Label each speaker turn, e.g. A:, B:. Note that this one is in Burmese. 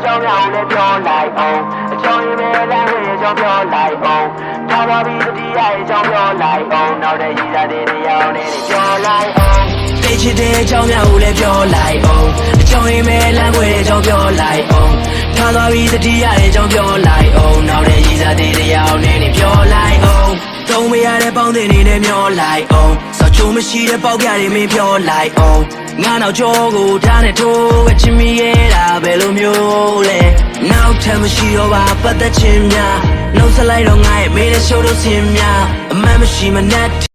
A: ကြောင်းများကိုလည်းပြောလိုက်အောင်အကြောင်းရင်းပဲလမ်းခွေအကြောင်းပြောလိုက်အောင်ထားပါပြီးတတိယအကြောင်းပြောလိုက်အောင်နောက်တဲ့ရည်စားတဲ့တရားနဲ့ပြောလိုက်အောင်သိချစ်တဲ့အကြောင်းများကိုလည်းပြောလိုက်အောင်အကြောင်းရင်းပဲလမ်းခွေအကြောင်းပြောလိုက်အောင်ထားပါပြီးတတိယအကြောင်းပြောလိုက်အောင်နောက်တဲ့ရည်စားတဲ့တရားနဲ့ပြောလိုက်အောင်သုံးမရတဲ့ပေါင်းတင်နေနဲ့မျောလိုက်အောင်စောချိုးမရှိတဲ့ပေါက်ပြတွေမင်းပြောလိုက်အောင်ငါနောက်ကျောကိုထားနဲ့ထိုးဝချင်မိရဲ့တာဘယ်လိုမျိုးလဲနောက်ထပ်မရှိတော့ပါပတ်သက်ခြင်းများနှုတ်ဆက်လိုက်တော့ငါရဲ့မေးတဲ့ရှိုးလို့စင်များအမှန်မရှိမနဲ့